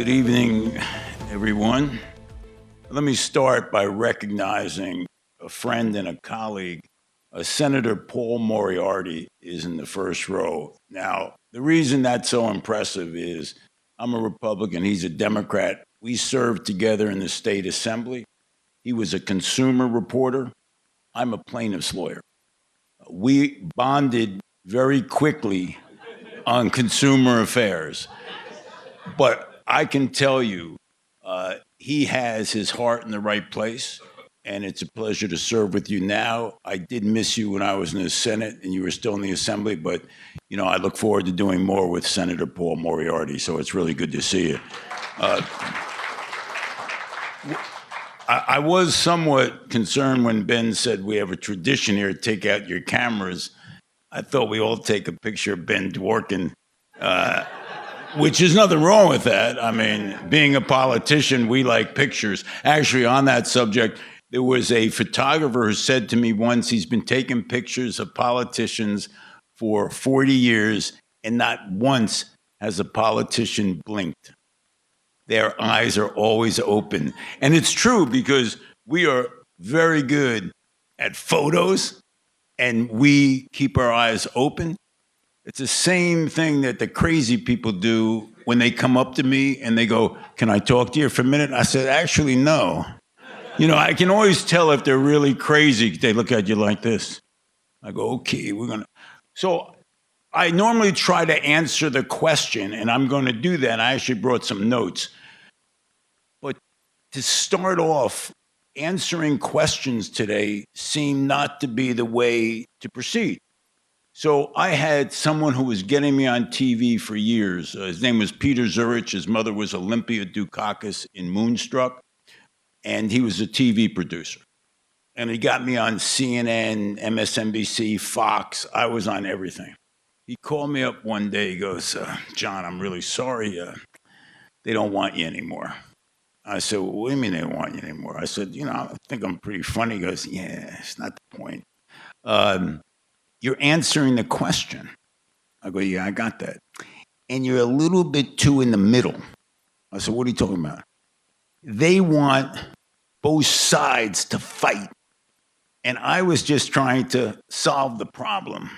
Good evening, everyone. Let me start by recognizing a friend and a colleague. Senator Paul Moriarty is in the first row. Now, the reason that's so impressive is I'm a Republican, he's a Democrat. We served together in the state assembly. He was a consumer reporter. I'm a plaintiff's lawyer. We bonded very quickly on consumer affairs. But I can tell you, he has his heart in the right place, and it's a pleasure to serve with you now. I did miss you when I was in the Senate and you were still in the Assembly, but I look forward to doing more with Senator Paul Moriarty, so it's really good to see you. I was somewhat concerned when Ben said we have a tradition here, take out your cameras. I thought we all take a picture of Ben Dworkin, which is nothing wrong with that. I mean, being a politician, we like pictures. Actually, on that subject, there was a photographer who said to me once he's been taking pictures of politicians for 40 years, and not once has a politician blinked. Their eyes are always open. And it's true because we are very good at photos, and we keep our eyes open. It's the same thing that the crazy people do when they come up to me and they go, "Can I talk to you for a minute?" I said, "Actually, no." I can always tell if they're really crazy. They look at you like this. I go, "Okay, we're going to." So I normally try to answer the question, and I'm going to do that. I actually brought some notes. But to start off, answering questions today seemed not to be the way to proceed. So I had someone who was getting me on TV for years. His name was Peter Zurich. His mother was Olympia Dukakis in Moonstruck, and he was a TV producer. And he got me on CNN, MSNBC, Fox. I was on everything. He called me up one day. He goes, "John, I'm really sorry. They don't want you anymore." I said, "Well, what do you mean they don't want you anymore?" I said, "I think I'm pretty funny." He goes, "Yeah, it's not the point. You're answering the question." I go, "Yeah, I got that. And you're a little bit too in the middle." I said, "What are you talking about?" "They want both sides to fight. And I was just trying to solve the problem.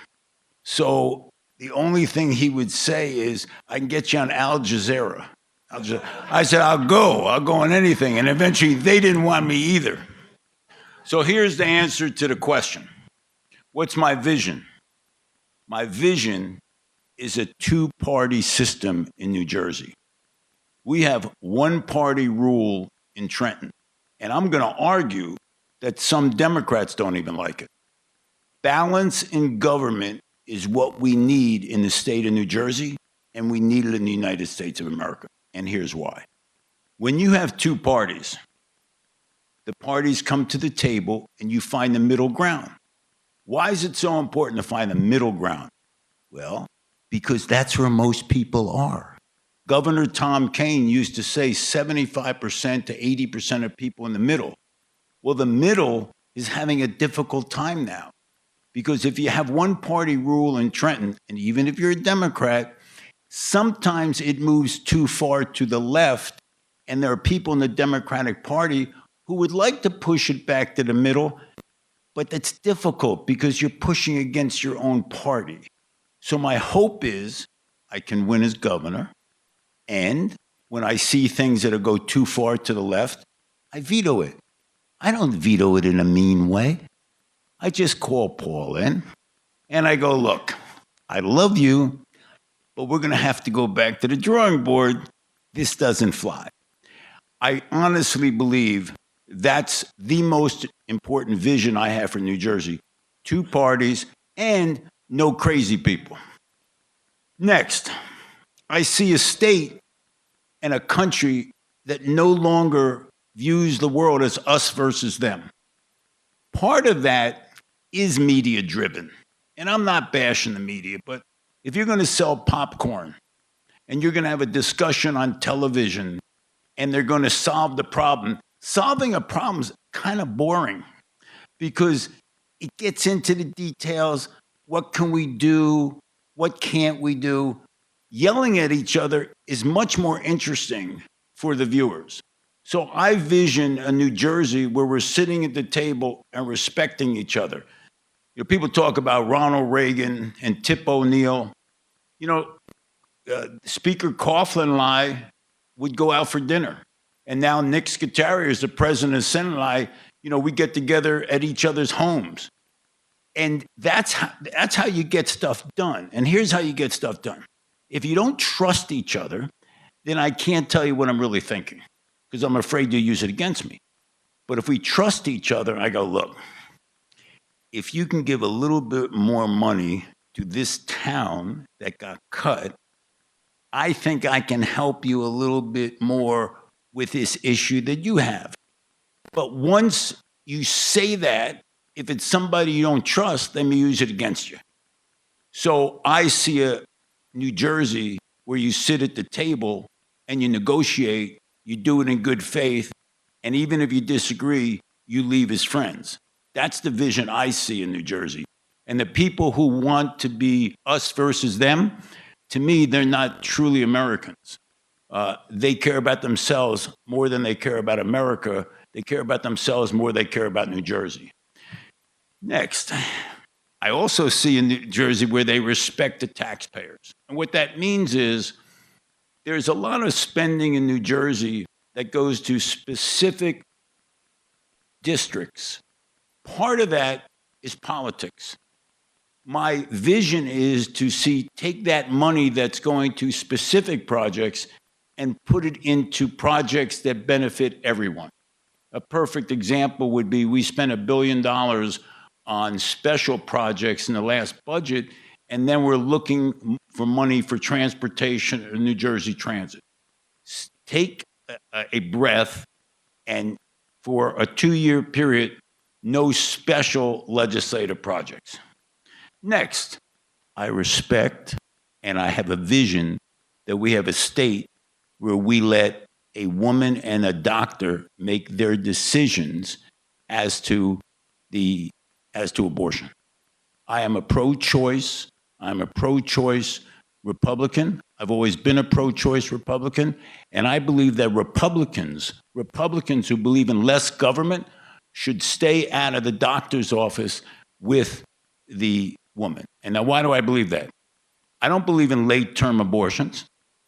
So the only thing he would say is, I can get you on Al Jazeera." I said, I'll go on anything. And eventually they didn't want me either. So here's the answer to the question. What's my vision? My vision is a two-party system in New Jersey. We have one-party rule in Trenton, and I'm going to argue that some Democrats don't even like it. Balance in government is what we need in the state of New Jersey, and we need it in the United States of America, and here's why. When you have two parties, the parties come to the table and you find the middle ground. Why is it so important to find the middle ground? Well, because that's where most people are. Governor Tom Kean used to say 75% to 80% of people in the middle. Well, the middle is having a difficult time now. Because if you have one party rule in Trenton, and even if you're a Democrat, sometimes it moves too far to the left, and there are people in the Democratic Party who would like to push it back to the middle, but that's difficult because you're pushing against your own party. So my hope is I can win as governor, and when I see things that go too far to the left, I veto it. I don't veto it in a mean way. I just call Paul in, and I go, "Look, I love you, but we're going to have to go back to the drawing board. This doesn't fly." I honestly believe that's the most important vision I have for New Jersey. Two parties and no crazy people. Next, I see a state and a country that no longer views the world as us versus them. Part of that is media driven. And I'm not bashing the media, but if you're going to sell popcorn and you're going to have a discussion on television and they're going to solve the problem, solving a problem is kind of boring because it gets into the details. What can we do? What can't we do? Yelling at each other is much more interesting for the viewers. So I vision a New Jersey where we're sitting at the table and respecting each other. You know, people talk about Ronald Reagan and Tip O'Neill. You know, Speaker Coughlin and I would go out for dinner. And now Nick Scutari is the president of the Senate, and I, you know, we get together at each other's homes. And that's how you get stuff done. And here's how you get stuff done. If you don't trust each other, then I can't tell you what I'm really thinking because I'm afraid you'll use it against me. But if we trust each other, I go, look, if you can give a little bit more money to this town that got cut, I think I can help you a little bit more with this issue that you have. But once you say that, if it's somebody you don't trust, they may use it against you. So I see a New Jersey where you sit at the table and you negotiate, you do it in good faith, and even if you disagree, you leave as friends. That's the vision I see in New Jersey. And the people who want to be us versus them, to me, they're not truly Americans. They care about themselves more than they care about America. They care about themselves more than they care about New Jersey. Next, I also see in New Jersey where they respect the taxpayers. And what that means is there's a lot of spending in New Jersey that goes to specific districts. Part of that is politics. My vision is to take that money that's going to specific projects and put it into projects that benefit everyone. A perfect example would be we spent $1 billion on special projects in the last budget, and then we're looking for money for transportation in New Jersey Transit. Take a breath, and for a 2-year period, no special legislative projects. Next, I respect and I have a vision that we have a state where we let a woman and a doctor make their decisions as to abortion. I am a pro-choice. I'm a pro-choice Republican. I've always been a pro-choice Republican, and I believe that Republicans who believe in less government should stay out of the doctor's office with the woman. And now, why do I believe that? I don't believe in late-term abortions,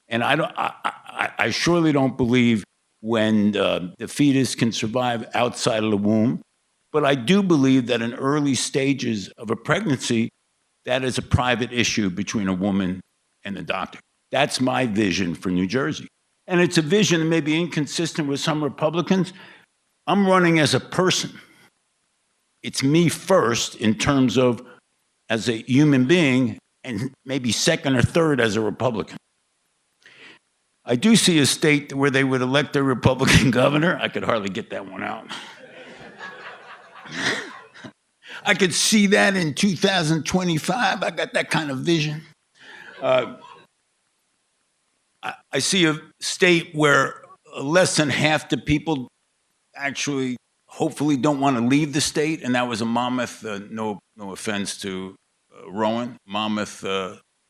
and I surely don't believe when the fetus can survive outside of the womb. But I do believe that in early stages of a pregnancy, that is a private issue between a woman and the doctor. That's my vision for New Jersey. And it's a vision that may be inconsistent with some Republicans. I'm running as a person. It's me first in terms of as a human being, and maybe second or third as a Republican. I do see a state where they would elect a Republican governor. I could hardly get that one out. I could see that in 2025. I got that kind of vision. I see a state where less than half the people actually, hopefully, don't want to leave the state, and that was a Monmouth. No offense to Rowan. Monmouth,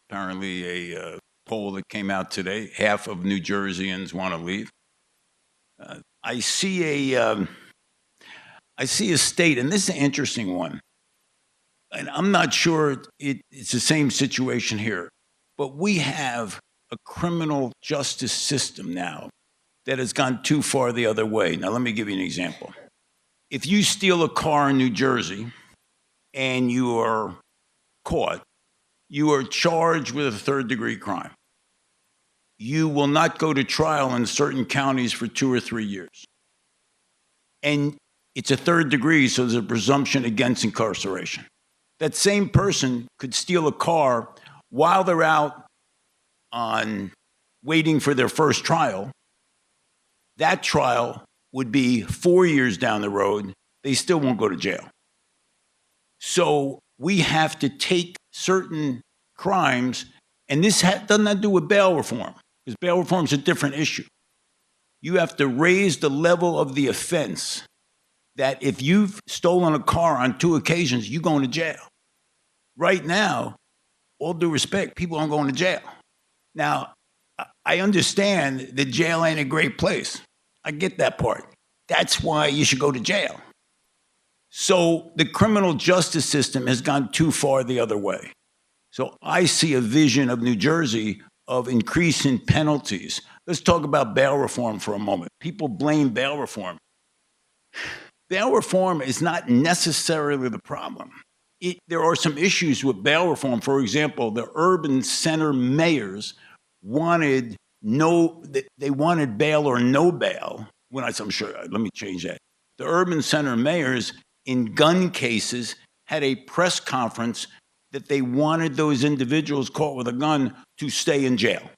apparently a poll that came out today. Half of New Jerseyans want to leave. I see a state, and this is an interesting one, and I'm not sure it's the same situation here, but we have a criminal justice system now that has gone too far the other way. Now, let me give you an example. If you steal a car in New Jersey and you are caught, you are charged with a third-degree crime. You will not go to trial in certain counties for 2 or 3 years. And it's a third degree, so there's a presumption against incarceration. That same person could steal a car while they're out on waiting for their first trial. That trial would be 4 years down the road. They still won't go to jail. So we have to take certain crimes, and this doesn't have to do with bail reform, because bail reform is a different issue. You have to raise the level of the offense that if you've stolen a car on 2 occasions, you're going to jail. Right now, all due respect, people aren't going to jail. Now, I understand that jail ain't a great place. I get that part. That's why you should go to jail. So the criminal justice system has gone too far the other way. So I see a vision of New Jersey of increasing penalties. Let's talk about bail reform for a moment. People blame bail reform. Bail reform is not necessarily the problem. There are some issues with bail reform. For example, the urban center mayors wanted they wanted bail or no bail. I'm sure, let me change that. The urban center mayors in gun cases had a press conference that they wanted those individuals caught with a gun to stay in jail.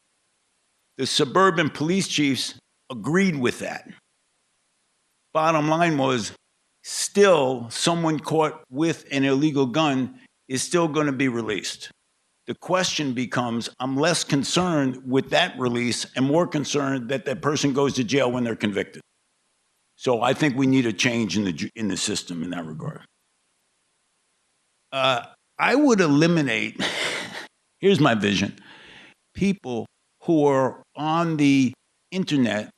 The suburban police chiefs agreed with that. Bottom line was, still, someone caught with an illegal gun is still going to be released. The question becomes, I'm less concerned with that release and more concerned that that person goes to jail when they're convicted. So I think we need a change in the system in that regard. I would eliminate, here's my vision, people who are on the internet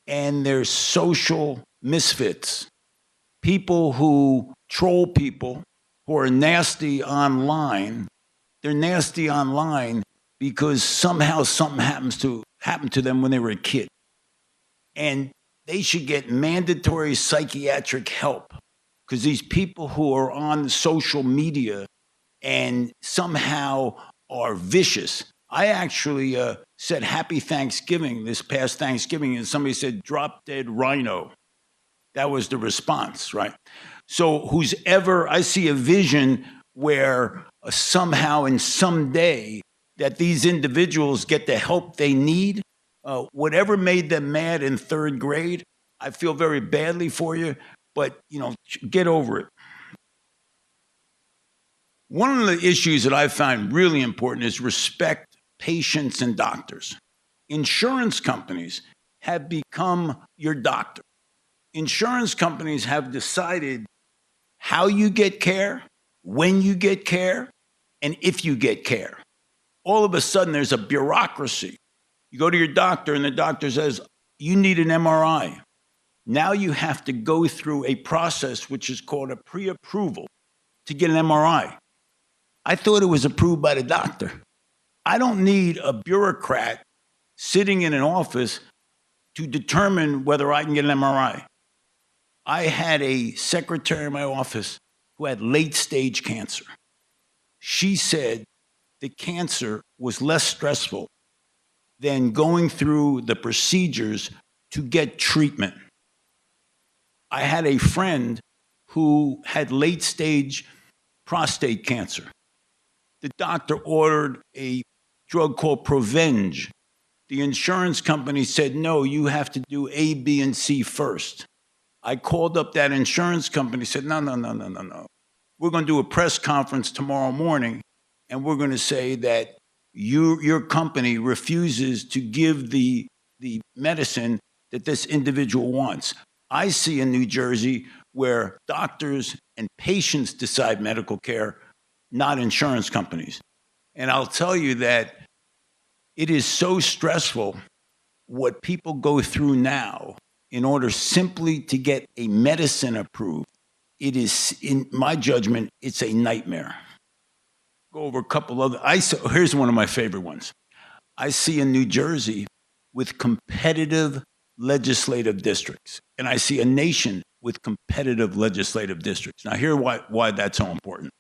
and they're social misfits, people who troll people, who are nasty online. They're nasty online because somehow something happened to them when they were a kid. And they should get mandatory psychiatric help, because these people who are on social media and somehow are vicious. I actually said Happy Thanksgiving this past Thanksgiving, and somebody said drop dead rhino. That was the response, right? So I see a vision where somehow and someday that these individuals get the help they need. Whatever made them mad in third grade, I feel very badly for you, but get over it. One of the issues that I find really important is respect patients and doctors. Insurance companies have become your doctor. Insurance companies have decided how you get care, when you get care, and if you get care. All of a sudden, there's a bureaucracy. You go to your doctor, and the doctor says, you need an MRI. Now you have to go through a process which is called a pre-approval to get an MRI. I thought it was approved by the doctor. I don't need a bureaucrat sitting in an office to determine whether I can get an MRI. I had a secretary in my office who had late-stage cancer. She said the cancer was less stressful than going through the procedures to get treatment. I had a friend who had late-stage prostate cancer. The doctor ordered a drug called Provenge. The insurance company said, no, you have to do A, B, and C first. I called up that insurance company, said, no. We're going to do a press conference tomorrow morning, and we're going to say that your company refuses to give the medicine that this individual wants. I see in New Jersey where doctors and patients decide medical care, not insurance companies. And I'll tell you that it is so stressful what people go through now in order simply to get a medicine approved. It is, in my judgment, it's a nightmare. Go over a couple other. Here's one of my favorite ones. I see in New Jersey with competitive legislative districts, and I see a nation with competitive legislative districts. Now, here's why that's so important.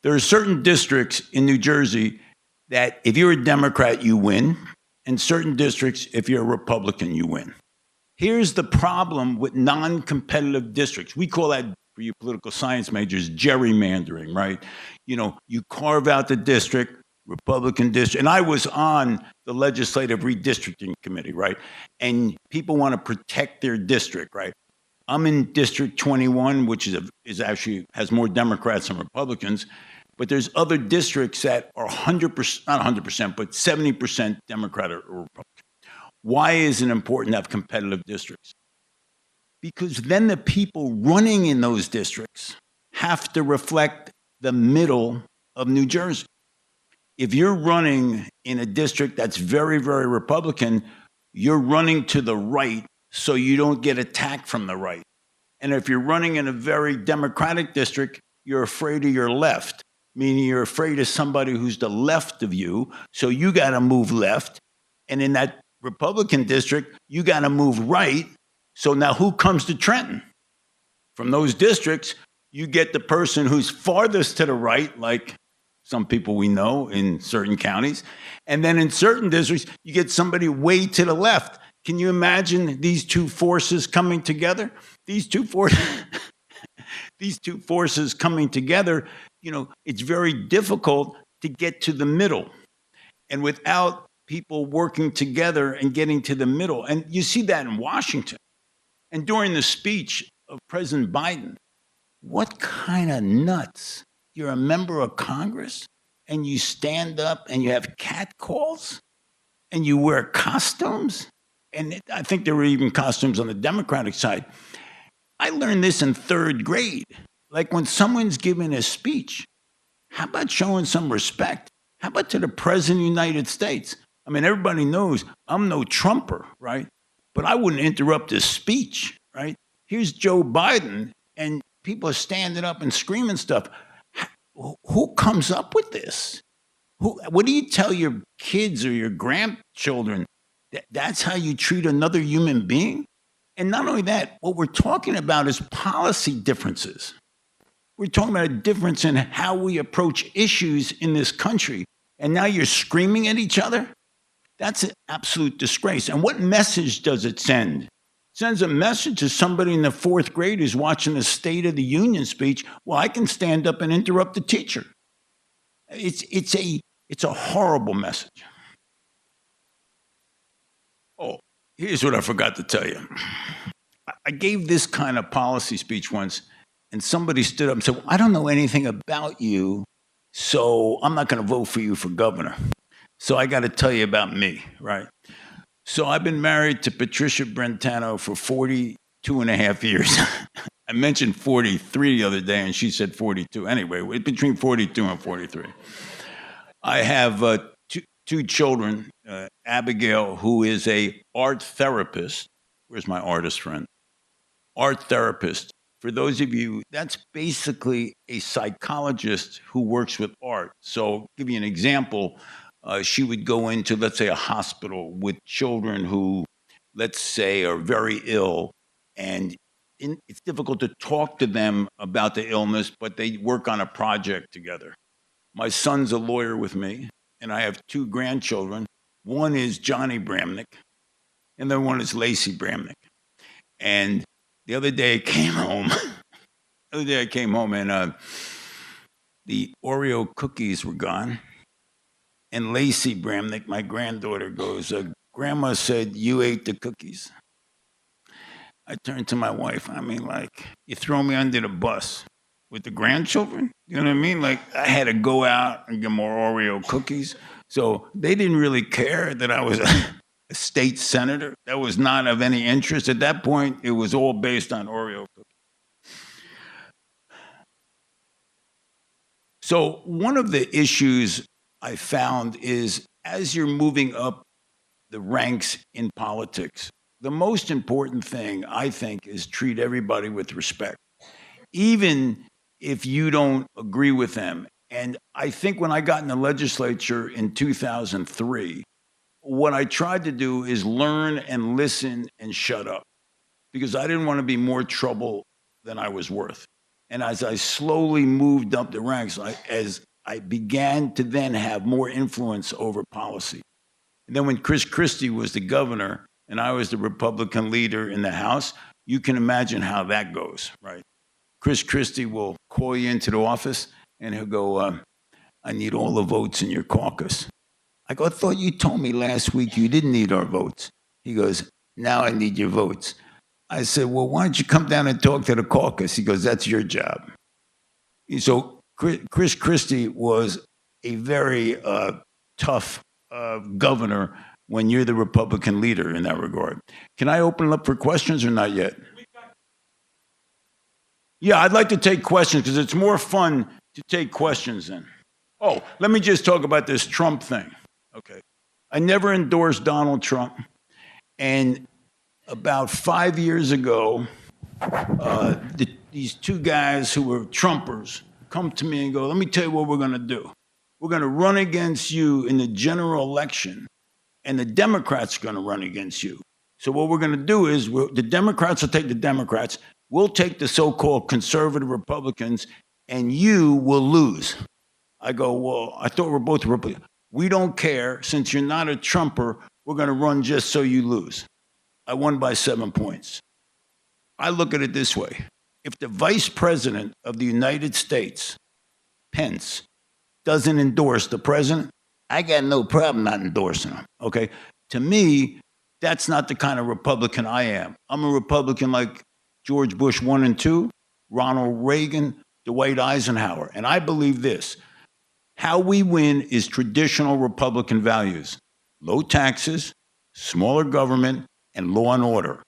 There are certain districts in New Jersey that if you're a Democrat, you win, and certain districts, if you're a Republican, you win. Here's the problem with non-competitive districts. We call that, for you political science majors, gerrymandering, right? You carve out the district, Republican district, and I was on the legislative redistricting committee, right? And people want to protect their district, right? I'm in District 21, which is actually has more Democrats than Republicans, but there's other districts that are 100%, not 100%, but 70% Democrat or Republican. Why is it important to have competitive districts? Because then the people running in those districts have to reflect the middle of New Jersey. if you're running in a district that's very, very Republican, you're running to the right so you don't get attacked from the right. And if you're running in a very Democratic district, you're afraid of your left, meaning you're afraid of somebody who's the left of you, so you got to move left. And in that Republican district, you got to move right. So now who comes to Trenton? From those districts, you get the person who's farthest to the right, like some people we know in certain counties. And then in certain districts, you get somebody way to the left. Can you imagine these two forces coming together? These two forces coming together, it's very difficult to get to the middle. And without people working together and getting to the middle, and you see that in Washington. And during the speech of President Biden, what kind of nuts? You're a member of Congress and you stand up and you have catcalls and you wear costumes. And I think there were even costumes on the Democratic side. I learned this in third grade. Like when someone's giving a speech, how about showing some respect? How about to the President of the United States? I mean, everybody knows I'm no Trumper, right? But I wouldn't interrupt his speech, right? Here's Joe Biden, and people are standing up and screaming stuff. Who comes up with this? What do you tell your kids or your grandchildren? That's how you treat another human being? And not only that, what we're talking about is policy differences. We're talking about a difference in how we approach issues in this country. And now you're screaming at each other? That's an absolute disgrace. And what message does it send? It sends a message to somebody in the fourth grade who's watching the State of the Union speech. Well, I can stand up and interrupt the teacher. It's a horrible message. Oh, here's what I forgot to tell you. I gave this kind of policy speech once, and somebody stood up and said, well, I don't know anything about you, so I'm not going to vote for you for governor. So I got to tell you about me, right? So I've been married to Patricia Brentano for 42 and a half years. I mentioned 43 the other day, and she said 42. Anyway, between 42 and 43. I have two children, Abigail, who is a art therapist. Where's my artist friend? Art therapist. For those of you, that's basically a psychologist who works with art. So I'll give you an example. She would go into, let's say, a hospital with children who, let's say, are very ill. And it's difficult to talk to them about the illness, but they work on a project together. My son's a lawyer with me, and I have two grandchildren. One is Johnny Bramnick, and the one is Lacey Bramnick. And the other day I came home. And the Oreo cookies were gone. And Lacey Bramnick, my granddaughter, goes, Grandma said you ate the cookies. I turned to my wife. I mean, like, you throw me under the bus with the grandchildren? You know what I mean? Like, I had to go out and get more Oreo cookies. So they didn't really care that I was a state senator. That was not of any interest. At that point, it was all based on Oreo cookies. So one of the issues I found is as you're moving up the ranks in politics, the most important thing, I think, is treat everybody with respect, even if you don't agree with them. And I think when I got in the legislature in 2003, what I tried to do is learn and listen and shut up, because I didn't want to be more trouble than I was worth. And as I slowly moved up the ranks, as I began to then have more influence over policy. And then when Chris Christie was the governor and I was the Republican leader in the House, you can imagine how that goes, right? Chris Christie will call you into the office and he'll go, I need all the votes in your caucus. I go, I thought you told me last week you didn't need our votes. He goes, now I need your votes. I said, well, why don't you come down and talk to the caucus? He goes, that's your job. So Chris Christie was a very tough governor when you're the Republican leader in that regard. Can I open it up for questions or not yet? Yeah, I'd like to take questions because it's more fun to take questions then. Oh, let me just talk about this Trump thing. Okay. I never endorsed Donald Trump. And about 5 years ago, these two guys who were Trumpers come to me and go, let me tell you what we're going to do. We're going to run against you in the general election, and the Democrats are going to run against you. So what we're going to do is the Democrats will take the Democrats, we'll take the so-called conservative Republicans, and you will lose. I go, well, I thought we're both Republicans. We don't care. Since you're not a Trumper, we're going to run just so you lose. I won by 7 points. I look at it this way. If the Vice President of the United States, Pence, doesn't endorse the president, I got no problem not endorsing him, okay? To me, that's not the kind of Republican I am. I'm a Republican like George Bush 1 and 2, Ronald Reagan, Dwight Eisenhower. And I believe this. How we win is traditional Republican values. Low taxes, smaller government, and law and order.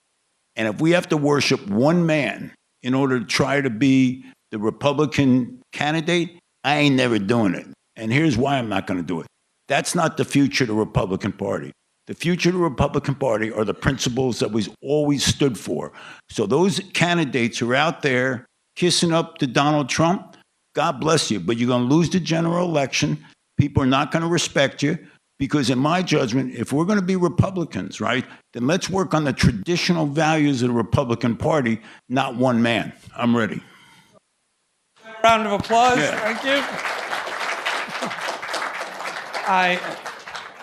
And if we have to worship one man in order to try to be the Republican candidate, I ain't never doing it. And here's why I'm not going to do it. That's not the future of the Republican Party. The future of the Republican Party are the principles that we've always stood for. So those candidates who are out there kissing up to Donald Trump, God bless you, but you're going to lose the general election. People are not going to respect you because in my judgment, if we're going to be Republicans, right, then let's work on the traditional values of the Republican Party, not one man. I'm ready. Round of applause. Yeah. Thank you.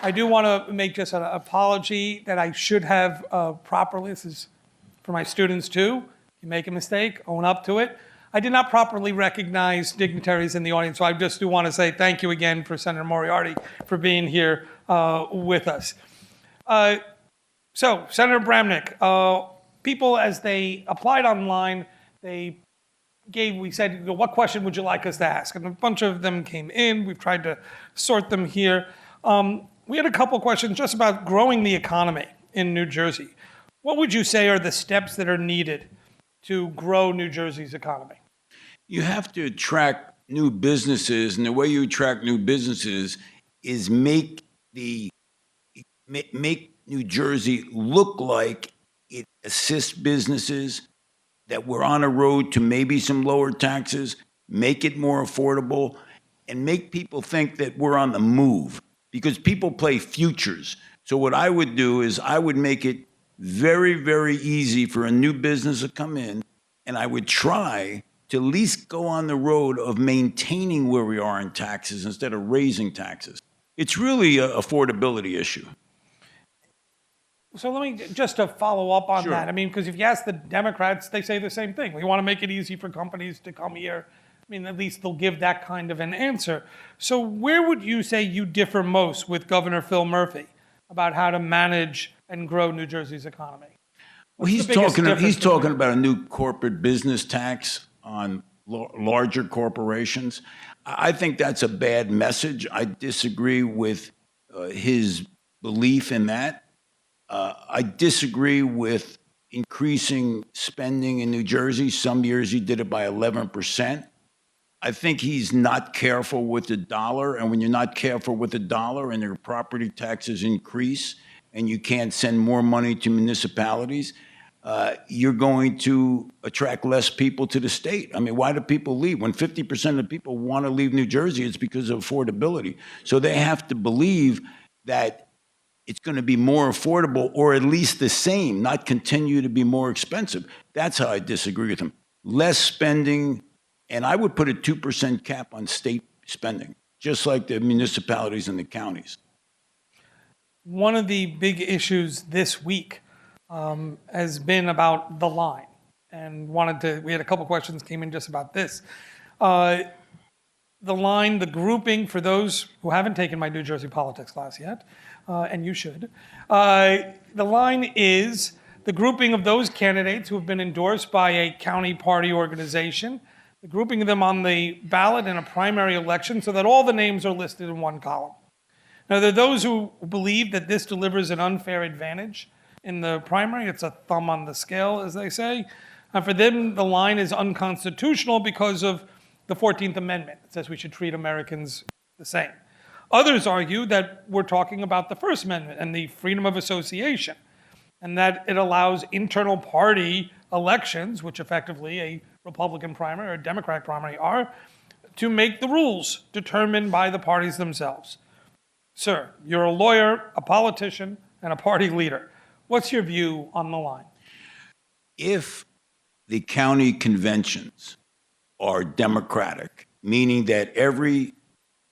I do want to make just an apology that I should have properly. This is for my students too. You make a mistake, own up to it. I did not properly recognize dignitaries in the audience, so I just do want to say thank you again for Senator Moriarty for being here with us. So, Senator Bramnick, people as they applied online, we said, what question would you like us to ask? And a bunch of them came in. We've tried to sort them here. We had a couple questions just about growing the economy in New Jersey. What would you say are the steps that are needed to grow New Jersey's economy? You have to attract new businesses, and the way you attract new businesses is make New Jersey look like it assists businesses, that we're on a road to maybe some lower taxes, make it more affordable, and make people think that we're on the move, because people play futures. So what I would do is I would make it very, very easy for a new business to come in, and I would try to at least go on the road of maintaining where we are in taxes instead of raising taxes. It's really an affordability issue. So let me just to follow up on Sure. that. I mean, because if you ask the Democrats, they say the same thing. We want to make it easy for companies to come here. I mean, at least they'll give that kind of an answer. So where would you say you differ most with Governor Phil Murphy about how to manage and grow New Jersey's economy? Well, he's talking about a new corporate business tax on larger corporations. I think that's a bad message. I disagree with his belief in that. I disagree with increasing spending in New Jersey. Some years he did it by 11%. I think he's not careful with the dollar, and when you're not careful with the dollar and your property taxes increase and you can't send more money to municipalities, you're going to attract less people to the state. I mean, why do people leave? When 50% of people want to leave New Jersey, it's because of affordability. So they have to believe that it's going to be more affordable or at least the same, not continue to be more expensive. That's how I disagree with him. Less spending, and I would put a 2% cap on state spending, just like the municipalities and the counties. One of the big issues this week has been about the line, and we had a couple questions came in just about this. The line, the grouping, for those who haven't taken my New Jersey politics class yet, and you should, the line is the grouping of those candidates who have been endorsed by a county party organization, the grouping of them on the ballot in a primary election so that all the names are listed in one column. Now, there are those who believe that this delivers an unfair advantage in the primary. It's a thumb on the scale, as they say. And for them, the line is unconstitutional because of the 14th Amendment. It says we should treat Americans the same. Others argue that we're talking about the First Amendment and the freedom of association, and that it allows internal party elections, which effectively a Republican primary or a Democratic primary are, to make the rules determined by the parties themselves. Sir, you're a lawyer, a politician, and a party leader. What's your view on the line? If the county conventions are democratic, meaning that every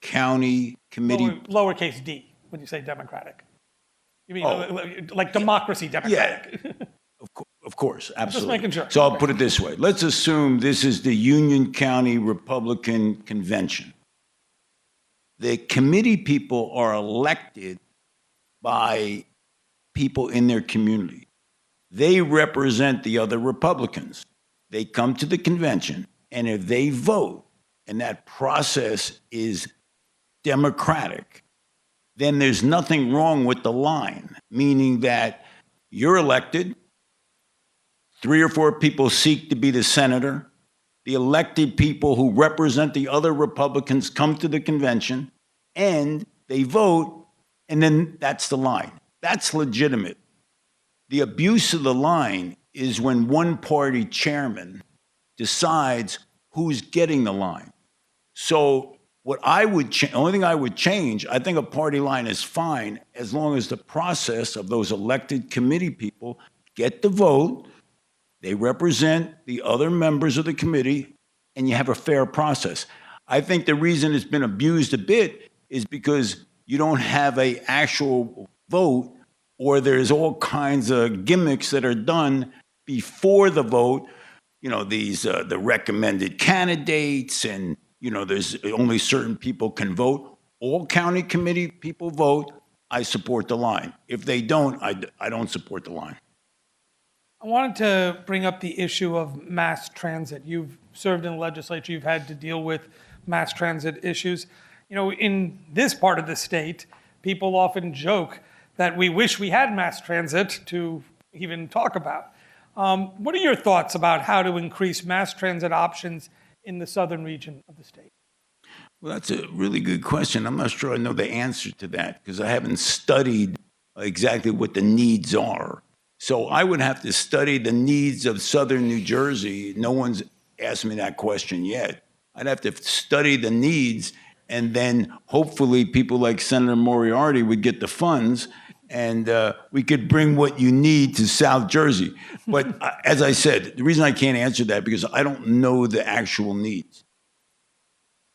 county committee... Lowercase d, when you say democratic. You mean like democracy democratic? Yeah, of course, absolutely. Just making sure. So I'll put it this way. Let's assume this is the Union County Republican Convention. The committee people are elected by people in their community. They represent the other Republicans. They come to the convention, and if they vote, and that process is democratic, then there's nothing wrong with the line, meaning that you're elected, 3 or 4 people seek to be the senator, the elected people who represent the other Republicans come to the convention, and they vote, and then that's the line. That's legitimate. The abuse of the line is when one party chairman decides who's getting the line. So what I would only thing I would change, I think a party line is fine as long as the process of those elected committee people get the vote, they represent the other members of the committee, and you have a fair process. I think the reason it's been abused a bit is because you don't have an actual vote, or there's all kinds of gimmicks that are done before the vote. You know, these the recommended candidates, and you know, there's only certain people can vote. All county committee people vote. I support the line. If they don't, I don't support the line. I wanted to bring up the issue of mass transit. You've served in the legislature. You've had to deal with mass transit issues. You know, in this part of the state, people often joke that we wish we had mass transit to even talk about. What are your thoughts about how to increase mass transit options in the southern region of the state? Well, that's a really good question. I'm not sure I know the answer to that because I haven't studied exactly what the needs are. So I would have to study the needs of southern New Jersey. No one's asked me that question yet. I'd have to study the needs, and then hopefully people like Senator Moriarty would get the funds, and we could bring what you need to South Jersey. But as I said, the reason I can't answer that because I don't know the actual needs.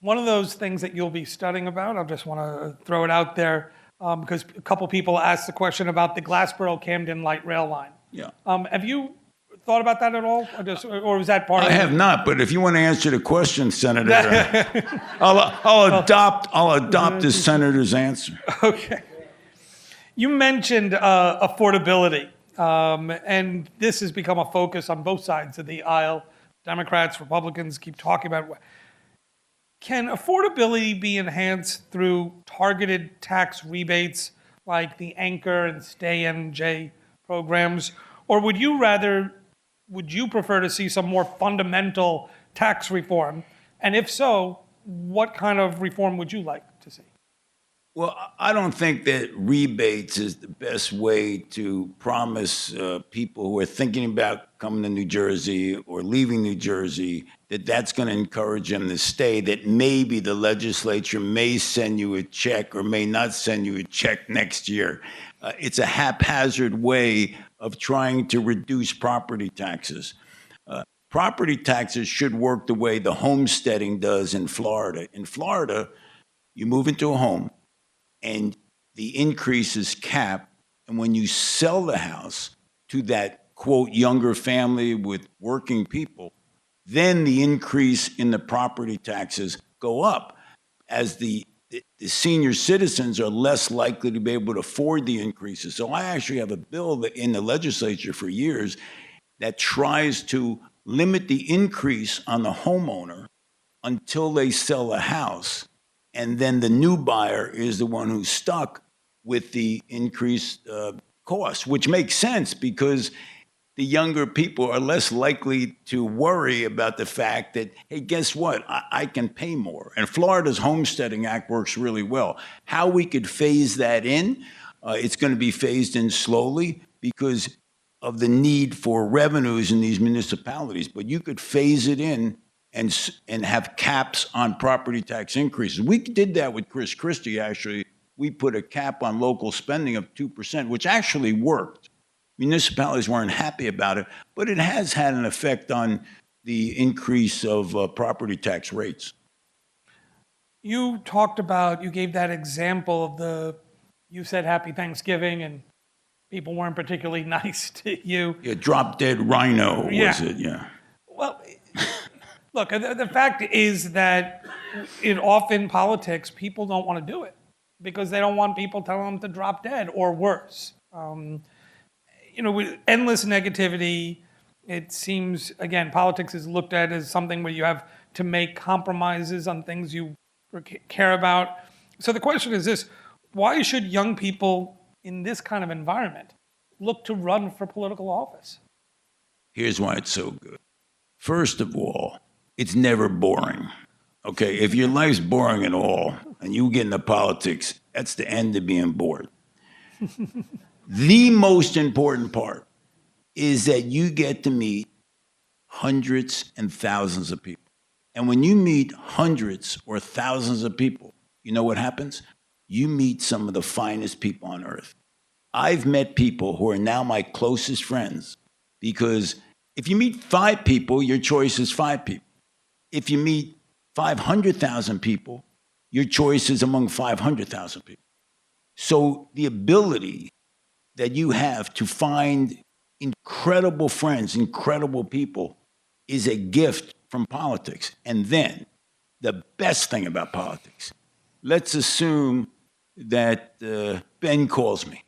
One of those things that you'll be studying about, I just want to throw it out there, because a couple people asked the question about the Glassboro-Camden light rail line. Yeah. Have you thought about that at all, or was that part of it? I have not, but if you want to answer the question, Senator, I'll adopt the senator's answer. Okay. You mentioned affordability, and this has become a focus on both sides of the aisle. Democrats, Republicans keep talking about it. Can affordability be enhanced through targeted tax rebates like the Anchor and Stay NJ programs? Or would you prefer to see some more fundamental tax reform? And if so, what kind of reform would you like to see? Well, I don't think that rebates is the best way to promise people who are thinking about coming to New Jersey or leaving New Jersey that that's going to encourage them to stay, that maybe the legislature may send you a check or may not send you a check next year. It's a haphazard way of trying to reduce property taxes. Property taxes should work the way the homesteading does in Florida. In Florida, you move into a home, and the increase is capped. And when you sell the house to that, quote, younger family with working people, then the increase in the property taxes go up as the senior citizens are less likely to be able to afford the increases. So I actually have a bill in the legislature for years that tries to limit the increase on the homeowner until they sell a house. And then the new buyer is the one who's stuck with the increased cost, which makes sense because the younger people are less likely to worry about the fact that, hey, guess what? I can pay more. And Florida's Homesteading Act works really well. How we could phase that in, it's going to be phased in slowly because of the need for revenues in these municipalities. But you could phase it in and have caps on property tax increases. We did that with Chris Christie, actually. We put a cap on local spending of 2%, which actually worked. Municipalities weren't happy about it, but it has had an effect on the increase of property tax rates. You gave that example of you said Happy Thanksgiving and people weren't particularly nice to you. Yeah, drop dead rhino, was it? Yeah. Well, look, the fact is that often politics, people don't want to do it because they don't want people telling them to drop dead or worse. With endless negativity, it seems, again, politics is looked at as something where you have to make compromises on things you care about. So the question is this: why should young people in this kind of environment look to run for political office? Here's why it's so good. First of all, it's never boring. Okay, if your life's boring at all and you get into politics, that's the end of being bored. The most important part is that you get to meet hundreds and thousands of people. And when you meet hundreds or thousands of people, you know what happens? You meet some of the finest people on earth. I've met people who are now my closest friends because if you meet 5 people, your choice is 5 people. If you meet 500,000 people, your choice is among 500,000 people. So the ability that you have to find incredible friends, incredible people, is a gift from politics. And then the best thing about politics, let's assume that Ben calls me.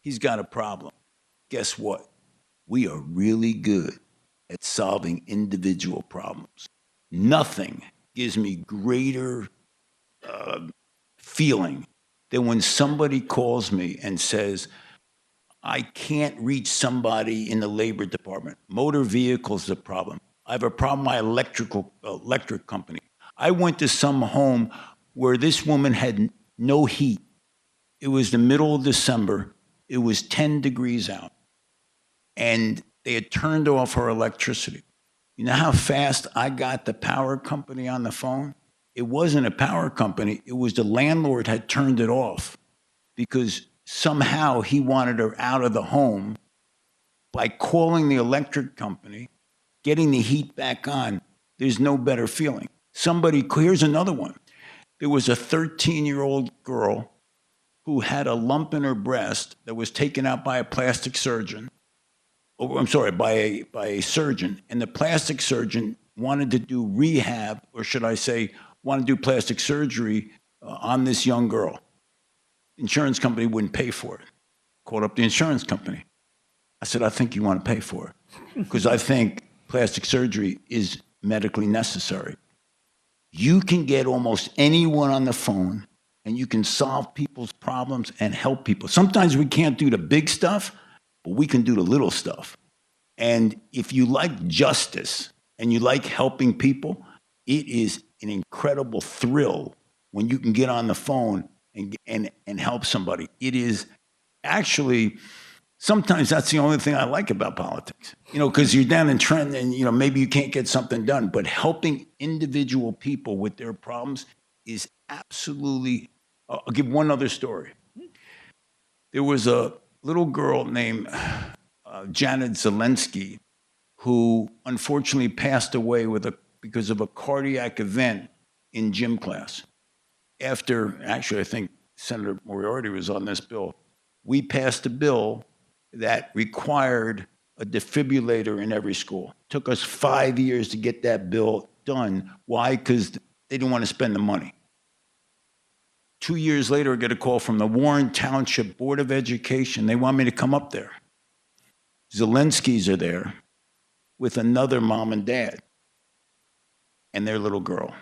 He's got a problem. Guess what? We are really good at solving individual problems. Nothing gives me greater feeling than when somebody calls me and says, I can't reach somebody in the labor department. Motor vehicles is a problem. I have a problem with my electric company. I went to some home where this woman had no heat. It was the middle of December. It was 10 degrees out. And they had turned off her electricity. You know how fast I got the power company on the phone? It wasn't a power company. It was the landlord had turned it off because somehow he wanted her out of the home. By calling the electric company, getting the heat back on, there's no better feeling. Here's another one. There was a 13-year-old girl who had a lump in her breast that was taken out by a plastic surgeon. By a surgeon. And the plastic surgeon wanted to do rehab, or should I say, wanted to do plastic surgery on this young girl. Insurance company wouldn't pay for it. Called up the insurance company. I said, I think you want to pay for it because I think plastic surgery is medically necessary. You can get almost anyone on the phone and you can solve people's problems and help people. Sometimes we can't do the big stuff, but we can do the little stuff. And if you like justice and you like helping people, it is an incredible thrill when you can get on the phone and help somebody. It is actually, sometimes that's the only thing I like about politics. Because you're down in Trenton and, maybe you can't get something done, but helping individual people with their problems is absolutely, I'll give one other story. There was a little girl named Janet Zelensky who unfortunately passed away because of a cardiac event in gym class. Actually, I think Senator Moriarty was on this bill. We passed a bill that required a defibrillator in every school. It took us 5 years to get that bill done. Why? Because they didn't want to spend the money. 2 years later, I get a call from the Warren Township Board of Education. They want me to come up there. Zelenskys are there with another mom and dad and their little girl.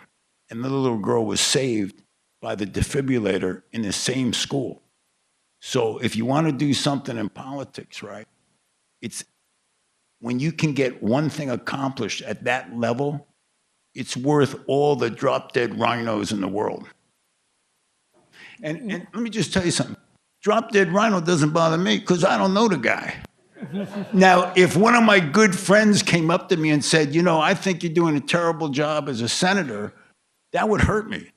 And the little girl was saved by the defibrillator in the same school. So if you want to do something in politics, right, it's when you can get one thing accomplished at that level, it's worth all the drop-dead rhinos in the world. And let me just tell you something. Drop-dead rhino doesn't bother me because I don't know the guy. Now, if one of my good friends came up to me and said, I think you're doing a terrible job as a senator, that would hurt me.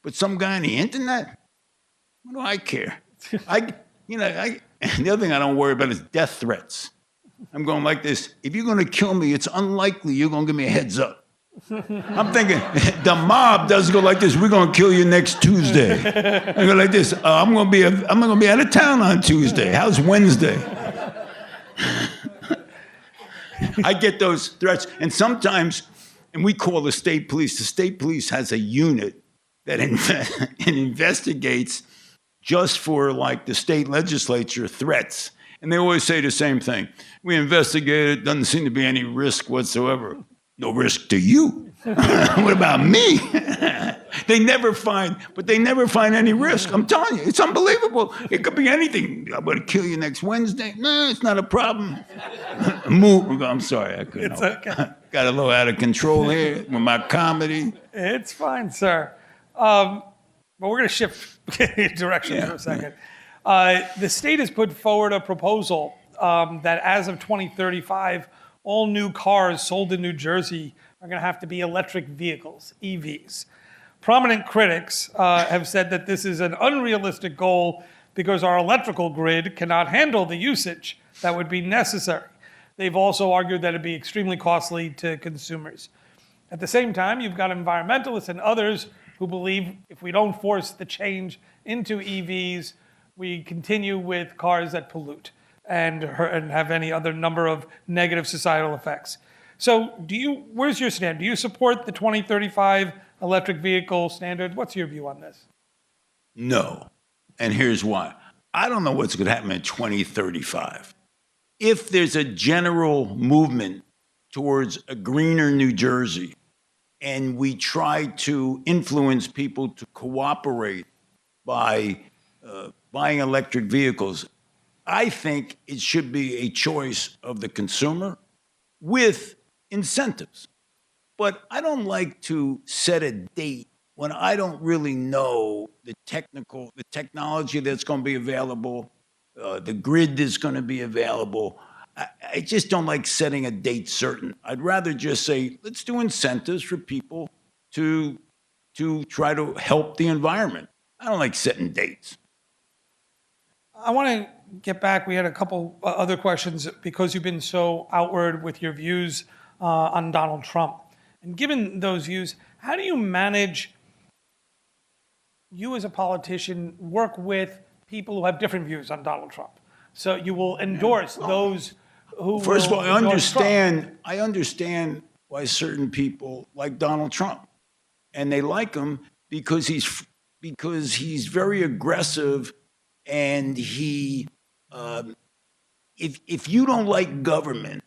But some guy on the internet, what do I care? The other thing I don't worry about is death threats. I'm going like this. If you're going to kill me, it's unlikely you're going to give me a heads up. I'm thinking, the mob doesn't go like this. We're going to kill you next Tuesday. I go like this. I'm going to be out of town on Tuesday. How's Wednesday? I get those threats. And sometimes, and we call the state police. The state police has a unit that investigates just for like the state legislature threats. And they always say the same thing. We investigated, doesn't seem to be any risk whatsoever. No risk to you. What about me? They never find any risk. I'm telling you, it's unbelievable. It could be anything. I'm going to kill you next Wednesday. No, it's not a problem. Move. I'm sorry, I couldn't. It's okay. Got a little out of control here with my comedy. It's fine, sir. But we're going to shift direction for a second. The state has put forward a proposal that as of 2035, all new cars sold in New Jersey are going to have to be electric vehicles, EVs. Prominent critics have said that this is an unrealistic goal because our electrical grid cannot handle the usage that would be necessary. They've also argued that it'd be extremely costly to consumers. At the same time, you've got environmentalists and others who believe if we don't force the change into EVs, we continue with cars that pollute and have any other number of negative societal effects. So where's your stand? Do you support the 2035 electric vehicle standard? What's your view on this? No. And here's why. I don't know what's going to happen in 2035. If there's a general movement towards a greener New Jersey and we try to influence people to cooperate by buying electric vehicles, I think it should be a choice of the consumer with incentives. But I don't like to set a date when I don't really know the technology that's going to be available, the grid that's going to be available. I just don't like setting a date certain. I'd rather just say, let's do incentives for people to try to help the environment. I don't like setting dates. I want to get back. We had a couple other questions because you've been so outward with your views on Donald Trump. And given those views, how do you manage, you as a politician, work with people who have different views on Donald Trump? So you will endorse those who First of all, I Trump. understand why certain people like Donald Trump. And they like him because he's very aggressive. And he, if you don't like government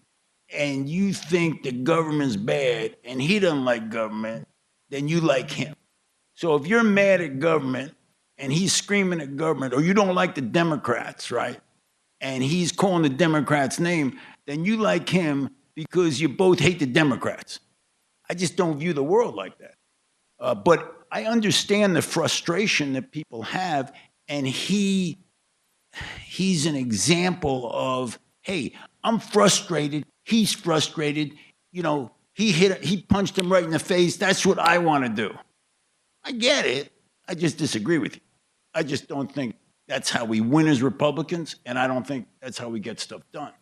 and you think the government's bad and he doesn't like government, then you like him. So if you're mad at government and he's screaming at government, or you don't like the Democrats, right? And he's calling the Democrats' name, then you like him because you both hate the Democrats. I just don't view the world like that. But I understand the frustration that people have. And he's an example of, hey, I'm frustrated. He's frustrated. He punched him right in the face. That's what I want to do. I get it. I just disagree with you. I just don't think that's how we win as Republicans, and I don't think that's how we get stuff done.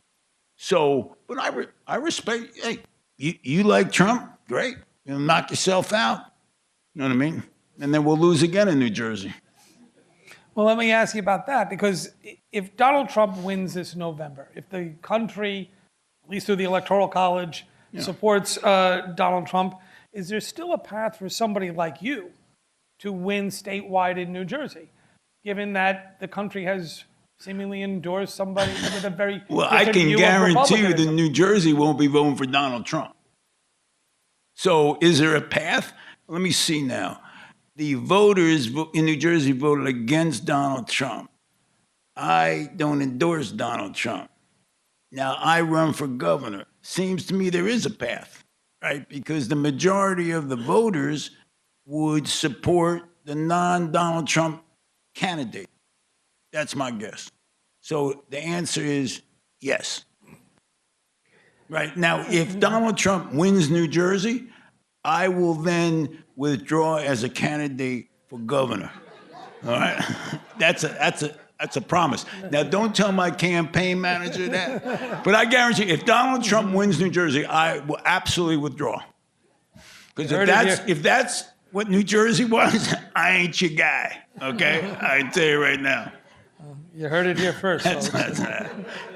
So, but I respect, hey, you like Trump? Great. Knock yourself out. You know what I mean? And then we'll lose again in New Jersey. Well, let me ask you about that, because if Donald Trump wins this November, if the country, at least through the Electoral College, supports Donald Trump, is there still a path for somebody like you to win statewide in New Jersey, given that the country has seemingly endorsed somebody with a very well, I can guarantee you that New Jersey won't be voting for Donald Trump. So is there a path? Let me see now. The voters in New Jersey voted against Donald Trump. I don't endorse Donald Trump. Now, I run for governor. seems to me there is a path, right? Because the majority of the voters would support the non-Donald Trump candidate. That's my guess. So the answer is yes. Right. Now, if Donald Trump wins New Jersey, I will then withdraw as a candidate for governor. All right? That's a promise. Now, don't tell my campaign manager that. But I guarantee if Donald Trump wins New Jersey, I will absolutely withdraw. Because if that's what New Jersey was, I ain't your guy. Okay? I can tell you right now. You heard it here first.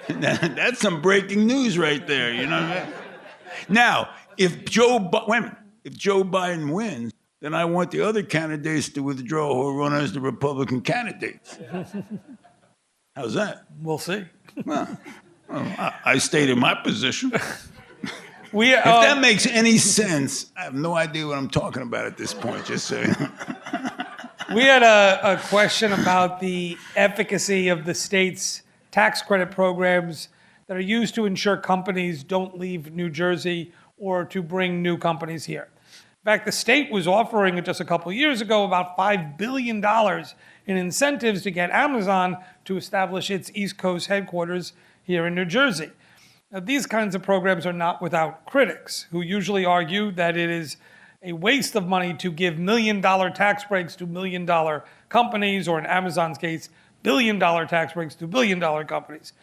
That's some breaking news right there. You know what I mean? Now, if Joe Biden wins, then I want the other candidates to withdraw who run as the Republican candidates. How's that? We'll see. Well, I stayed in my position. If We that makes any sense, I have no idea what I'm talking about at this point, just so you know. We had a question about the efficacy of the state's tax credit programs that are used to ensure companies don't leave New Jersey or to bring new companies here. In fact, the state was offering just a couple of years ago about $5 billion in incentives to get Amazon to establish its East Coast headquarters here in New Jersey. Now, these kinds of programs are not without critics who usually argue that it is a waste of money to give million-dollar tax breaks to million-dollar companies, or in Amazon's case, billion-dollar tax breaks to billion-dollar companies.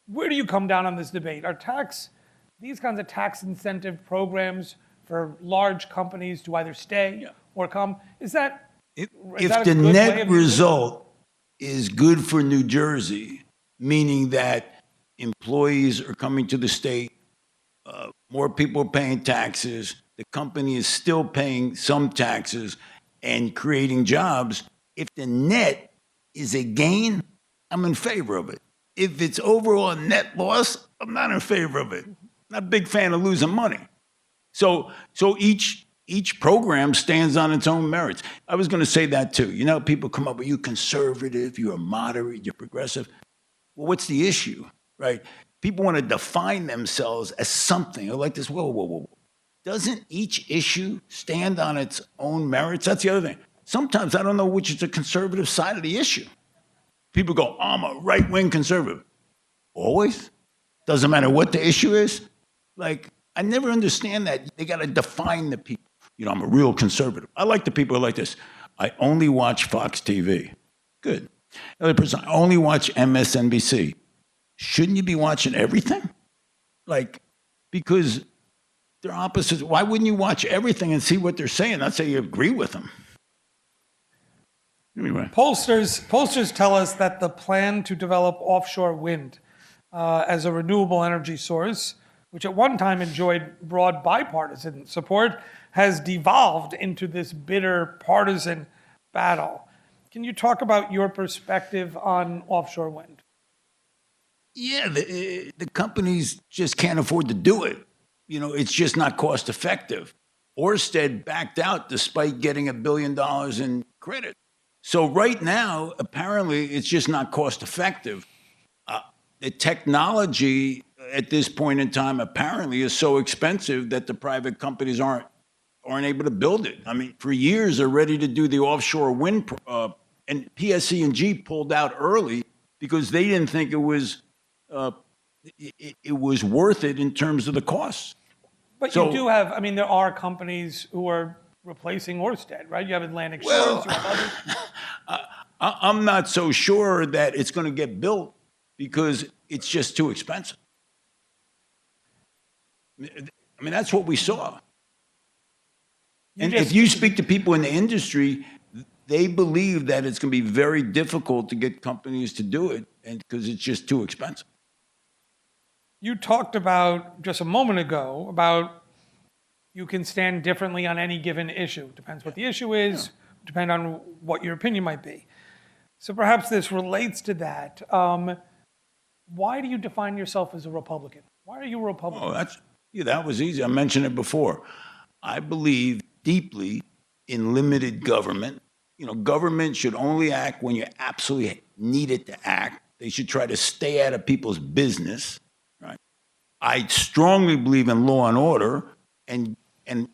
Where do you come down on this debate? Are these kinds of tax incentive programs for large companies to either stay or come, is that If that a the good way net of using it? result is good for New Jersey, meaning that employees are coming to the state, more people are paying taxes, the company is still paying some taxes and creating jobs. If the net is a gain, I'm in favor of it. If it's overall a net loss, I'm not in favor of it. Not a big fan of losing money. So each program stands on its own merits. I was going to say that too. You know, people come up with, you conservative, you're a moderate, you're progressive. Well, what's the issue, right? People want to define themselves as something. They're like this, whoa. Doesn't each issue stand on its own merits? That's the other thing. Sometimes I don't know which is the conservative side of the issue. People go, oh, I'm a right-wing conservative. Always? Doesn't matter what the issue is? Like, I never understand that. They got to define the people. You know, I'm a real conservative. I like the people who are like this. I only watch Fox TV. Good. Another person, I only watch MSNBC. Shouldn't you be watching everything? Like, because they're opposites. Why wouldn't you watch everything and see what they're saying? Not say you agree with them. Anyway. Pollsters tell us that the plan to develop offshore wind as a renewable energy source, which at one time enjoyed broad bipartisan support, has devolved into this bitter partisan battle. Can you talk about your perspective on offshore wind? Yeah, the companies just can't afford to do it. You know, it's just not cost effective. Ørsted backed out despite getting $1 billion in credit. So right now, apparently, it's just not cost effective. The technology at this point in time apparently is so expensive that the private companies aren't able to build it. I mean, for years they're ready to do the offshore wind, and PSE&G pulled out early because they didn't think it was worth it in terms of the costs. But you do have, I mean, there are companies who are replacing Ørsted, right? You have Atlantic Shores, you have others. I'm not so sure that it's going to get built because it's just too expensive. I mean, that's what we saw. And if you speak to people in the industry, they believe that it's going to be very difficult to get companies to do it, and because it's just too expensive. You talked about, just a moment ago, about you can stand differently on any given issue. Depends what the issue is, depend on what your opinion might be. So perhaps this relates to that. Why do you define yourself as a Republican? Why are you a Republican? Oh, that was easy. I mentioned it before. I believe deeply in limited government. You know, government should only act when you absolutely need it to act. They should try to stay out of people's business, right? I strongly believe in law and order, and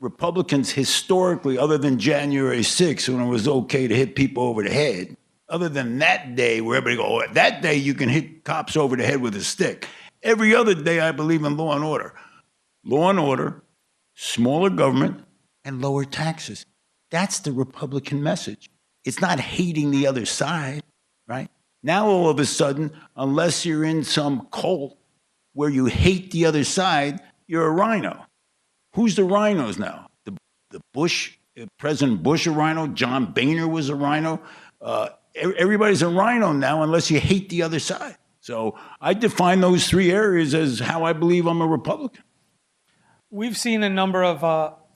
Republicans historically, other than January 6th, when it was okay to hit people over the head, other than that day where everybody go, oh, that day you can hit cops over the head with a stick. Every other day I believe in law and order. Law and order, smaller government, and lower taxes. That's the Republican message. It's not hating the other side, right? Now all of a sudden, unless you're in some cult where you hate the other side, you're a rhino. Who's the rhinos now? The Bush, President Bush a rhino? John Boehner was a rhino? Everybody's a rhino now unless you hate the other side. So I define those three areas as how I believe I'm a Republican. We've seen a number of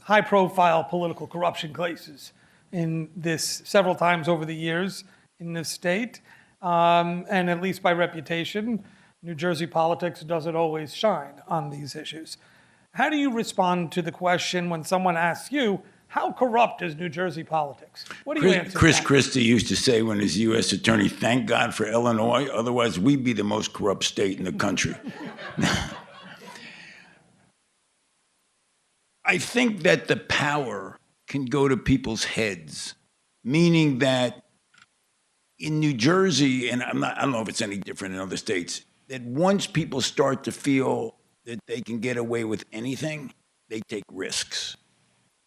high-profile political corruption cases in this several times over the years in this state, and at least by reputation, New Jersey politics doesn't always shine on these issues. How do you respond to the question when someone asks you, how corrupt is New Jersey politics? What do you answer? Chris Christie used to say when he was U.S. attorney, thank God for Illinois, otherwise we'd be the most corrupt state in the country. I think that the power can go to people's heads, meaning that in New Jersey, and I don't know if it's any different in other states, that once people start to feel that they can get away with anything, they take risks.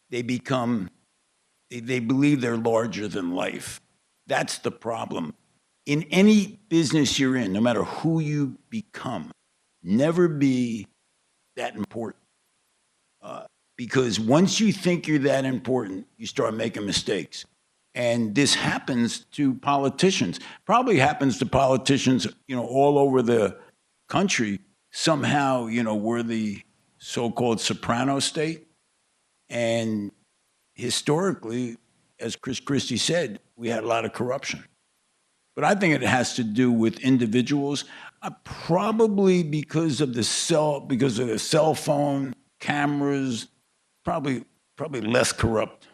They believe they're larger than life. That's the problem. In any business you're in, no matter who you become, never be that important. Because once you think you're that important, you start making mistakes. And this happens to politicians. Probably happens to politicians, all over the country. Somehow, we're the so-called soprano state. And historically, as Chris Christie said, we had a lot of corruption. But I think it has to do with individuals, probably because of the cell phone, cameras, probably less corrupt.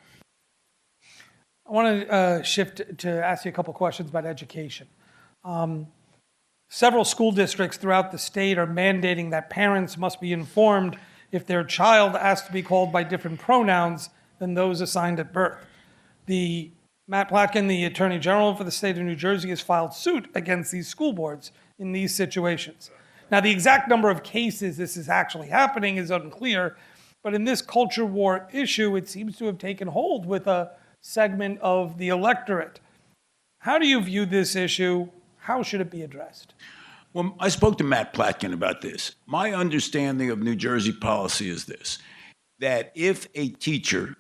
I want to shift to ask you a couple questions about education. Several school districts throughout the state are mandating that parents must be informed if their child asks to be called by different pronouns than those assigned at birth. Matt Platkin, the Attorney General for the state of New Jersey, has filed suit against these school boards in these situations. Now, the exact number of cases this is actually happening is unclear, but in this culture war issue, it seems to have taken hold with a segment of the electorate. How do you view this issue? How should it be addressed? Well, I spoke to Matt Platkin about this. My understanding of New Jersey policy is this, that if a teacher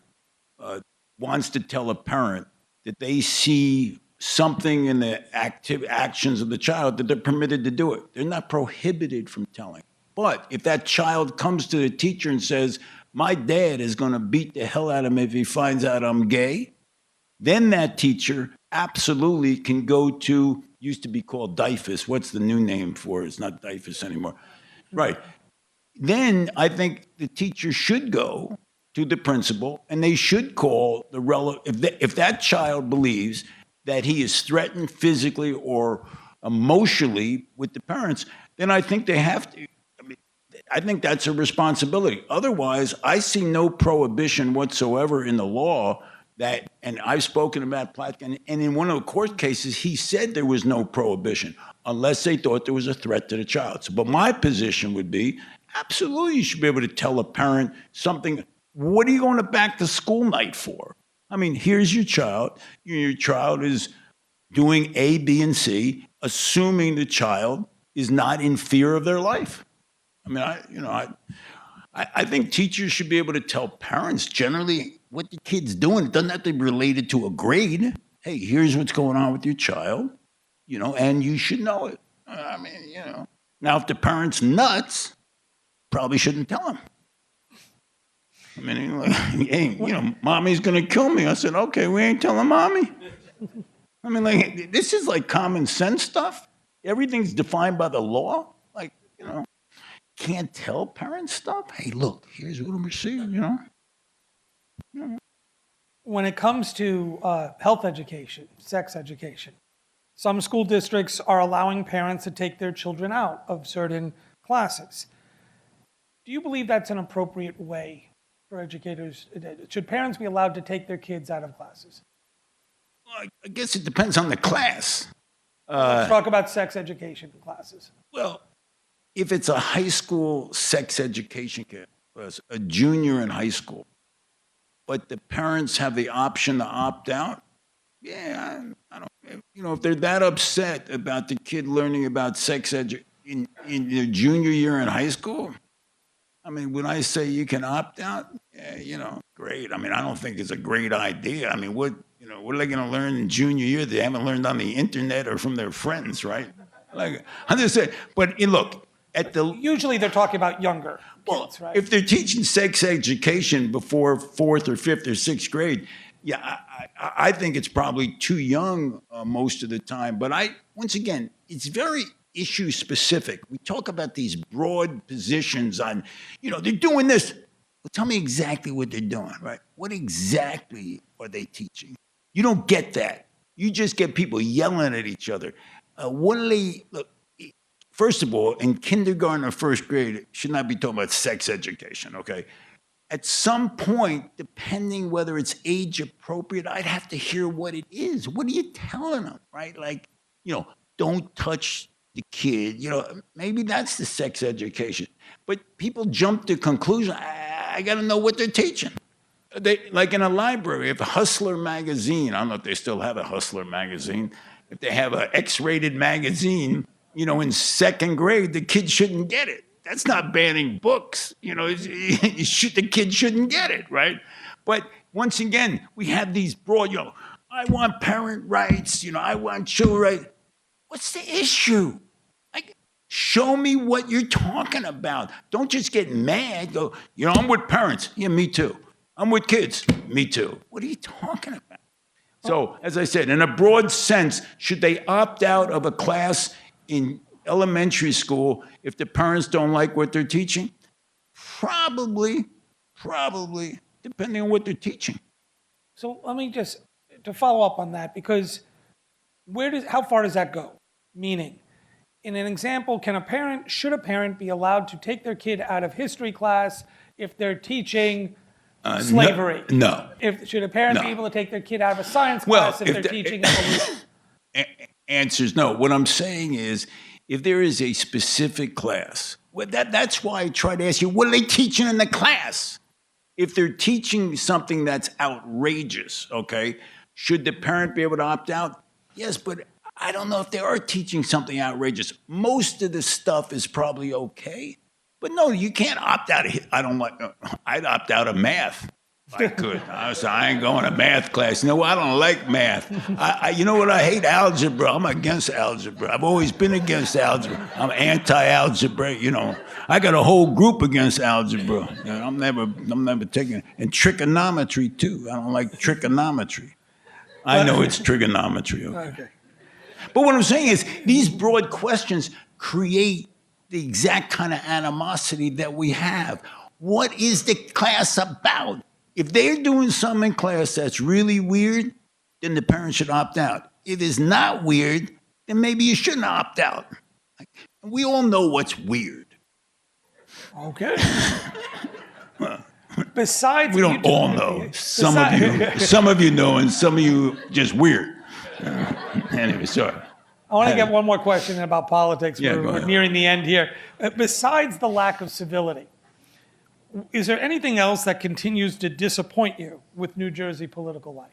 wants to tell a parent that they see something in the actions of the child, that they're permitted to do it. They're not prohibited from telling. But if that child comes to the teacher and says, my dad is going to beat the hell out of me if he finds out I'm gay, then that teacher absolutely can go to, used to be called DIFUS. What's the new name for it? It's not DIFUS anymore. Right. Then I think the teacher should go to the principal and they should call the relevant, if that child believes that he is threatened physically or emotionally with the parents, then I think they have to. I think that's a responsibility. Otherwise, I see no prohibition whatsoever in the law that, and I've spoken to Matt Platkin, and in one of the court cases, he said there was no prohibition unless they thought there was a threat to the child. So, but my position would be, absolutely, you should be able to tell a parent something. What are you going to back to school night for? I mean, here's your child. Your child is doing A, B, and C, assuming the child is not in fear of their life. I mean, I think teachers should be able to tell parents generally what the kid's doing. It doesn't have to be related to a grade. Hey, here's what's going on with your child, and you should know it. I mean, Now, if the parent's nuts, probably shouldn't tell him. I mean, hey, mommy's going to kill me. I said, okay, we ain't telling mommy. I mean, this is like common sense stuff. Everything's defined by the law. Can't tell parents stuff. Hey, look, here's what we're seeing, When it comes to health education, sex education, some school districts are allowing parents to take their children out of certain classes. Do you believe that's an appropriate way for educators? Should parents be allowed to take their kids out of classes? Well, I guess it depends on the class. Let's talk about sex education classes. Well, if it's a high school sex education class, a junior in high school, but the parents have the option to opt out, yeah, I don't, if they're that upset about the kid learning about sex in their junior year in high school, I mean, when I say you can opt out, yeah, great. I mean, I don't think it's a great idea. I mean, what are they going to learn in junior year they haven't learned on the internet or from their friends, right? Like, I'm just saying, but look, usually they're talking about younger kids, right? If they're teaching sex education before 4th or 5th or 6th grade, yeah, I think it's probably too young most of the time. But once again, it's very issue specific. We talk about these broad positions on, they're doing this. Well, tell me exactly what they're doing, right? What exactly are they teaching? You don't get that. You just get people yelling at each other. Look, first of all, in kindergarten or 1st grade, should not be talking about sex education, okay? At some point, depending whether it's age appropriate, I'd have to hear what it is. What are you telling them, right? Like, don't touch the kid. Maybe that's the sex education. But people jump to conclusion. I got to know what they're teaching. Like in a library, if Hustler magazine, I don't know if they still have a Hustler magazine, if they have an X-rated magazine, in 2nd grade, the kid shouldn't get it. That's not banning books. The kid shouldn't get it, right? But once again, we have these broad, I want parent rights, I want children rights. What's the issue? Like, show me what you're talking about. Don't just get mad. Go, I'm with parents. Yeah, me too. I'm with kids. Me too. What are you talking about? So, as I said, in a broad sense, should they opt out of a class in elementary school if the parents don't like what they're teaching? Probably, depending on what they're teaching. So let me just, to follow up on that, because how far does that go? Meaning, in an example, should a parent be allowed to take their kid out of history class if they're teaching slavery? No. Should a parent be able to take their kid out of a science class if they're teaching evolution? Answer's no. What I'm saying is, if there is a specific class, that's why I try to ask you, what are they teaching in the class? If they're teaching something that's outrageous, okay, should the parent be able to opt out? Yes, but I don't know if they are teaching something outrageous. Most of the stuff is probably okay. But no, you can't opt out of it. I'd opt out of math. I could. I ain't going to math class. I don't like math. You know what? I hate algebra. I'm against algebra. I've always been against algebra. I'm anti-algebra. I got a whole group against algebra. I'm never taking it. And trigonometry too. I don't like trigonometry. I know it's trigonometry. Okay. But what I'm saying is, these broad questions create the exact kind of animosity that we have. What is the class about? If they're doing something in class that's really weird, then the parent should opt out. If it's not weird, then maybe you shouldn't opt out. We all know what's weird. Okay. Besides, we don't all know. Some of you know, and some of you just weird. Anyway, sorry. I want to get one more question about politics. We're nearing the end here. Besides the lack of civility, is there anything else that continues to disappoint you with New Jersey political life?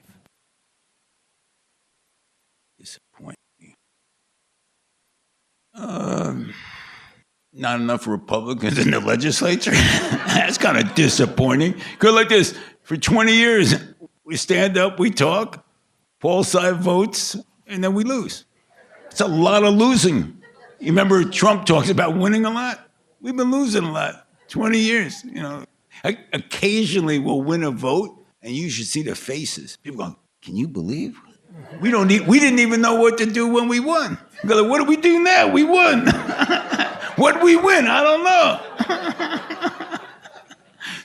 Disappoint me? Not enough Republicans in the legislature. That's kind of disappointing. Because like this, for 20 years, we stand up, we talk, Paul side votes, and then we lose. It's a lot of losing. You remember Trump talks about winning a lot? We've been losing a lot. 20 years, Occasionally we'll win a vote, and you should see the faces. People go, can you believe? We didn't even know what to do when we won. We go, what do we do now? We won. What did we win? I don't know.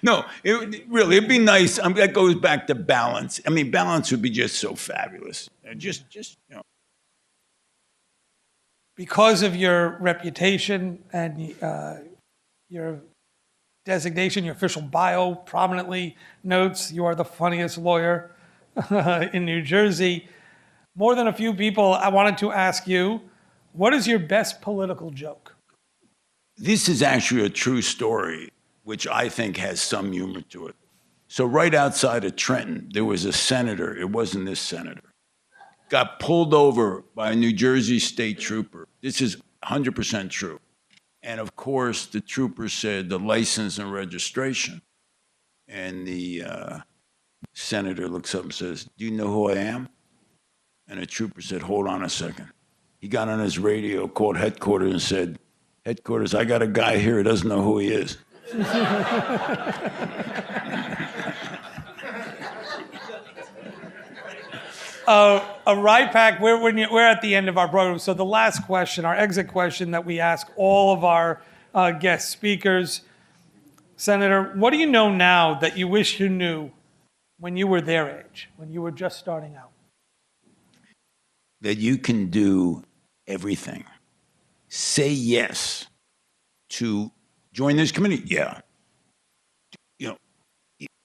No, it'd be nice. That goes back to balance. I mean, balance would be just so fabulous. Because of your reputation and your designation, your official bio prominently notes you are the funniest lawyer in New Jersey. More than a few people, I wanted to ask you, what is your best political joke? This is actually a true story, which I think has some humor to it. So right outside of Trenton, there was a senator, it wasn't this senator, got pulled over by a New Jersey state trooper. This is 100% true. And of course, the trooper said the license and registration. And the senator looks up and says, "Do you know who I am?" And the trooper said, "Hold on a second." He got on his radio, called headquarters and said, "Headquarters, I got a guy here who doesn't know who he is." A right pack, we're at the end of our program. So the last question, our exit question that we ask all of our guest speakers. Senator, what do you know now that you wish you knew when you were their age, when you were just starting out? That you can do everything. Say yes to join this committee. Yeah. You know,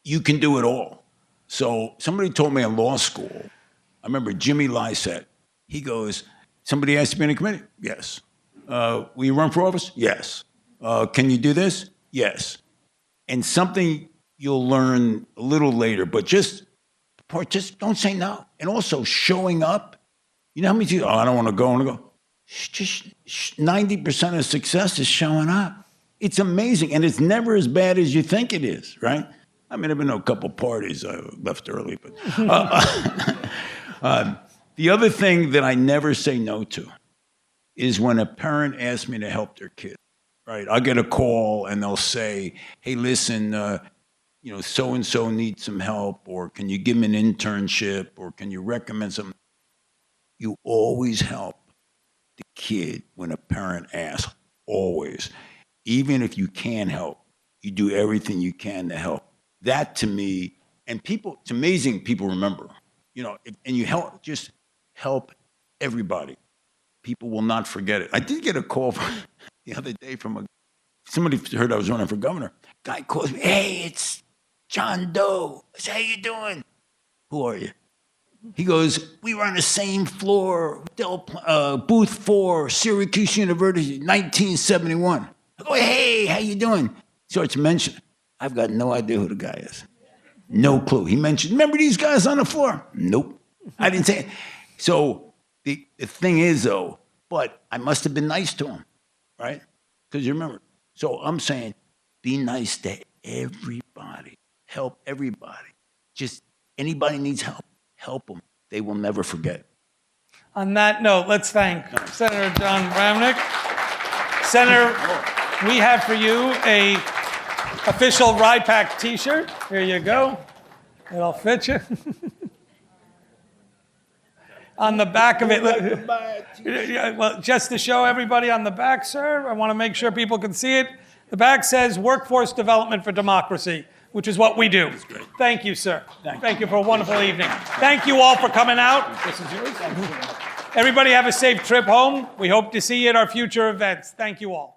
you can do it all. So somebody told me in law school, I remember Jimmy Lysett, he goes, somebody asked to be in a committee? Yes. Will you run for office? Yes. Can you do this? Yes. And something you'll learn a little later, but just don't say no. And also showing up. You know how many people, I don't want to go, I want to go. Just 90% of success is showing up. It's amazing, and it's never as bad as you think it is, right? I mean, I've been to a couple parties. I left early, but the other thing that I never say no to is when a parent asks me to help their kid. Right? I'll get a call and they'll say, "Hey, listen, so and so needs some help, or can you give him an internship, or can you recommend something?" You always help the kid when a parent asks. Always, even if you can't help, you do everything you can to help. That to me, and people, it's amazing. People remember, and you just help everybody. People will not forget it. I did get a call the other day from somebody heard I was running for governor. Guy calls me, "Hey, it's John Doe." I say, "How you doing?" "Who are you?" He goes, "We were on the same floor, booth 4, Syracuse University, 1971. I go, "Hey, how you doing?" He starts mentioning. I've got no idea who the guy is. No clue. He mentioned, "Remember these guys on the floor?" Nope. I didn't say it. So the thing is, though, but I must have been nice to him, right? Because you remember. So I'm saying, be nice to everybody. Help everybody. Just anybody needs help. Help them. They will never forget. On that note, let's thank Senator Jon Bramnick. Senator, we have for you a official Ride Pack t-shirt. Here you go. It'll fit you. On the back of it, well, just to show everybody on the back, sir, I want to make sure people can see it. The back says Workforce Development for Democracy, which is what we do. Thank you, sir. Thank you for a wonderful evening. Thank you all for coming out. This is yours. Everybody have a safe trip home. We hope to see you at our future events. Thank you all.